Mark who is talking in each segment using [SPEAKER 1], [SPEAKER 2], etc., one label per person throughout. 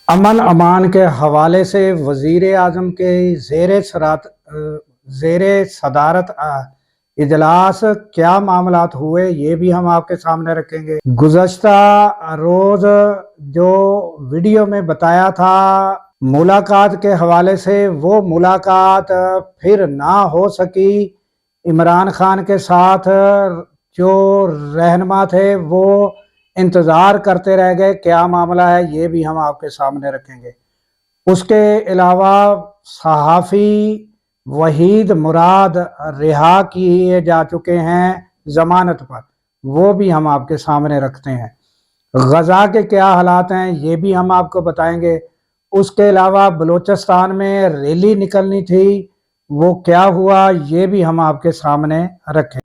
[SPEAKER 1] امن امان کے حوالے سے وزیر اعظم کے زیر صدارت اجلاس کیا معاملات ہوئے، یہ بھی ہم آپ کے سامنے رکھیں گے۔ گزشتہ روز جو ویڈیو میں بتایا تھا ملاقات کے حوالے سے، وہ ملاقات پھر نہ ہو سکی۔ عمران خان کے ساتھ جو رہنما تھے وہ انتظار کرتے رہ گئے، کیا معاملہ ہے یہ بھی ہم آپ کے سامنے رکھیں گے۔ اس کے علاوہ صحافی وحید مراد رہا کیے جا چکے ہیں ضمانت پر، وہ بھی ہم آپ کے سامنے رکھتے ہیں۔ غزہ کے کیا حالات ہیں یہ بھی ہم آپ کو بتائیں گے۔ اس کے علاوہ بلوچستان میں ریلی نکلنی تھی، وہ کیا ہوا یہ بھی ہم آپ کے سامنے رکھیں۔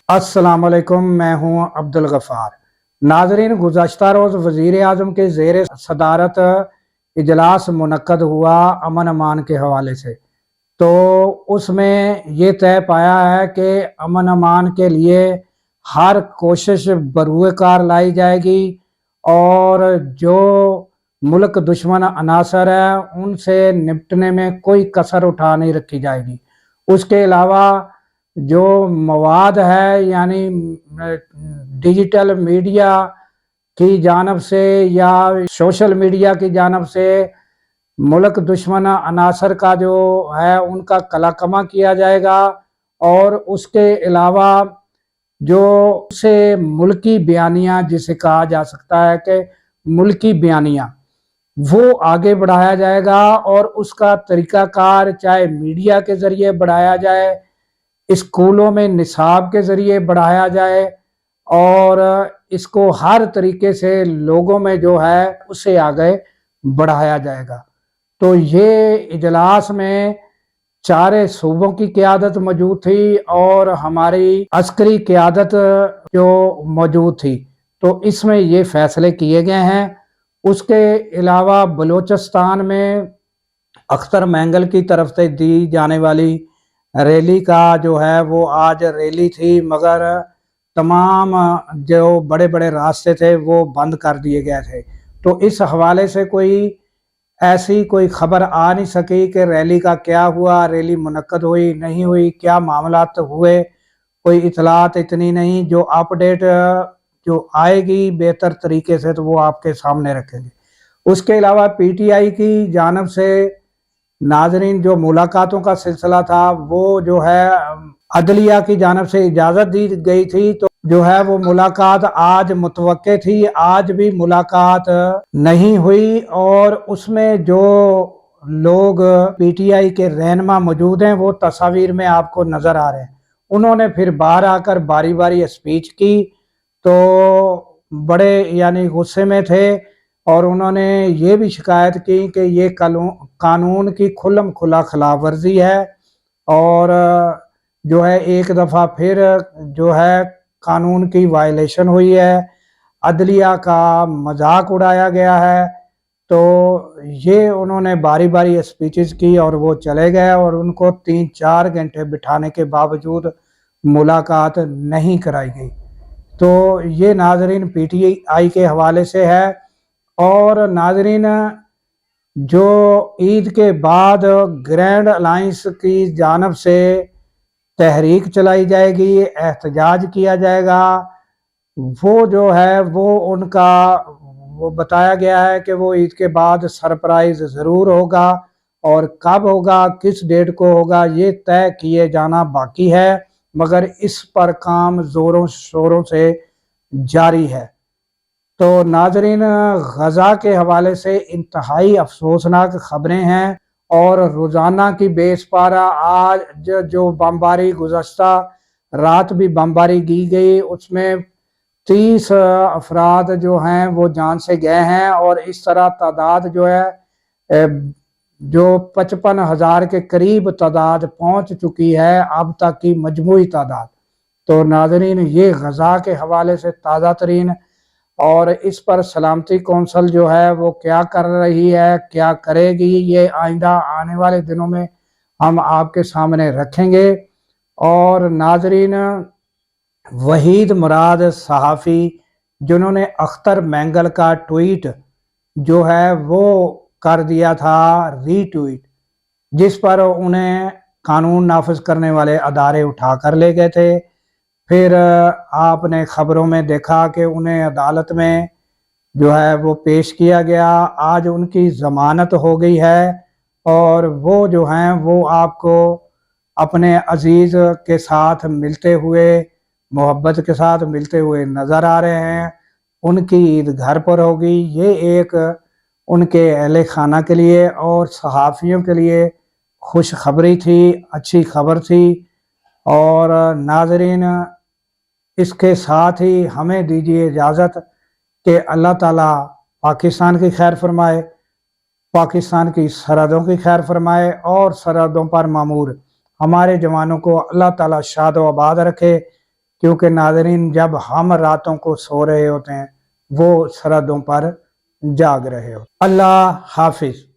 [SPEAKER 1] السلام علیکم، میں ہوں عبدالغفار۔ ناظرین، گزشتہ روز وزیر اعظم کے زیر صدارت اجلاس منعقد ہوا امن امان کے حوالے سے، تو اس میں یہ طے پایا ہے کہ امن امان کے لیے ہر کوشش بروئے کار لائی جائے گی اور جو ملک دشمن عناصر ہیں ان سے نپٹنے میں کوئی کسر اٹھا نہیں رکھی جائے گی۔ اس کے علاوہ جو مواد ہے، یعنی ڈیجیٹل میڈیا کی جانب سے یا سوشل میڈیا کی جانب سے ملک دشمن عناصر کا جو ہے ان کا قلعہ کیا جائے گا، اور اس کے علاوہ جو سے ملکی بیانیہ جسے کہا جا سکتا ہے کہ ملکی بیانیہ، وہ آگے بڑھایا جائے گا، اور اس کا طریقہ کار چاہے میڈیا کے ذریعے بڑھایا جائے، اسکولوں میں نصاب کے ذریعے بڑھایا جائے، اور اس کو ہر طریقے سے لوگوں میں جو ہے اسے آگے بڑھایا جائے گا۔ تو یہ اجلاس میں چارے صوبوں کی قیادت موجود تھی اور ہماری عسکری قیادت جو موجود تھی، تو اس میں یہ فیصلے کیے گئے ہیں۔ اس کے علاوہ بلوچستان میں اختر مینگل کی طرف سے دی جانے والی ریلی کا جو ہے وہ آج ریلی تھی، مگر تمام جو بڑے بڑے راستے تھے وہ بند کر دیے گئے تھے، تو اس حوالے سے ایسی کوئی خبر آ نہیں سکی کہ ریلی کا کیا ہوا، ریلی منعقد ہوئی نہیں ہوئی، کیا معاملات ہوئے، کوئی اطلاعات اتنی نہیں۔ جو اپ ڈیٹ جو آئے گی بہتر طریقے سے تو وہ آپ کے سامنے رکھیں گے۔ اس کے علاوہ پی ٹی آئی کی جانب سے ناظرین جو ملاقاتوں کا سلسلہ تھا، وہ جو ہے عدلیہ کی جانب سے اجازت دی گئی تھی، تو جو ہے وہ ملاقات آج متوقع تھی، آج بھی ملاقات نہیں ہوئی، اور اس میں جو لوگ پی ٹی آئی کے رہنما موجود ہیں وہ تصاویر میں آپ کو نظر آ رہے ہیں۔ انہوں نے پھر باہر آ کر باری باری اسپیچ کی، تو بڑے یعنی غصے میں تھے، اور انہوں نے یہ بھی شکایت کی کہ یہ قانون کی کھلم کھلا خلاف ورزی ہے، اور جو ہے ایک دفعہ پھر جو ہے قانون کی وائلیشن ہوئی ہے، عدلیہ کا مذاق اڑایا گیا ہے۔ تو یہ انہوں نے باری باری اسپیچز کی اور وہ چلے گئے، اور ان کو 3-4 گھنٹے بٹھانے کے باوجود ملاقات نہیں کرائی گئی۔ تو یہ ناظرین پی ٹی آئی کے حوالے سے ہے۔ اور ناظرین، جو عید کے بعد گرینڈ الائنس کی جانب سے تحریک چلائی جائے گی، احتجاج کیا جائے گا، وہ جو ہے وہ بتایا گیا ہے کہ وہ عید کے بعد سرپرائز ضرور ہوگا، اور کب ہوگا کس ڈیٹ کو ہوگا یہ طے کیے جانا باقی ہے، مگر اس پر کام زوروں شوروں سے جاری ہے۔ تو ناظرین، غزہ کے حوالے سے انتہائی افسوسناک خبریں ہیں، اور روزانہ کی بیس پر آج جو بمباری گزشتہ رات بھی بمباری کی گئی، اس میں 30 افراد جو ہیں وہ جان سے گئے ہیں، اور اس طرح تعداد جو ہے جو 55,000 کے قریب تعداد پہنچ چکی ہے اب تک کی مجموعی تعداد۔ تو ناظرین، یہ غزہ کے حوالے سے تازہ ترین اور اس پر سلامتی کونسل جو ہے وہ کیا کر رہی ہے، کیا کرے گی، یہ آئندہ آنے والے دنوں میں ہم آپ کے سامنے رکھیں گے۔ اور ناظرین، وحید مراد صحافی جنہوں نے اختر مینگل کا ٹویٹ جو ہے وہ کر دیا تھا ری ٹویٹ، جس پر انہیں قانون نافذ کرنے والے ادارے اٹھا کر لے گئے تھے۔ پھر آپ نے خبروں میں دیکھا کہ انہیں عدالت میں جو ہے وہ پیش کیا گیا، آج ان کی ضمانت ہو گئی ہے، اور وہ جو ہیں وہ آپ کو اپنے عزیز کے ساتھ ملتے ہوئے، محبت کے ساتھ ملتے ہوئے نظر آ رہے ہیں۔ ان کی عید گھر پر ہوگی۔ یہ ایک ان کے اہل خانہ کے لیے اور صحافیوں کے لیے خوشخبری تھی، اچھی خبر تھی۔ اور ناظرین، اس کے ساتھ ہی ہمیں دیجیے اجازت کہ اللہ تعالیٰ پاکستان کی خیر فرمائے، پاکستان کی سرحدوں کی خیر فرمائے، اور سرحدوں پر مامور ہمارے جوانوں کو اللہ تعالیٰ شاد و آباد رکھے، کیونکہ ناظرین جب ہم راتوں کو سو رہے ہوتے ہیں وہ سرحدوں پر جاگ رہے ہوتے ہیں۔ اللہ حافظ۔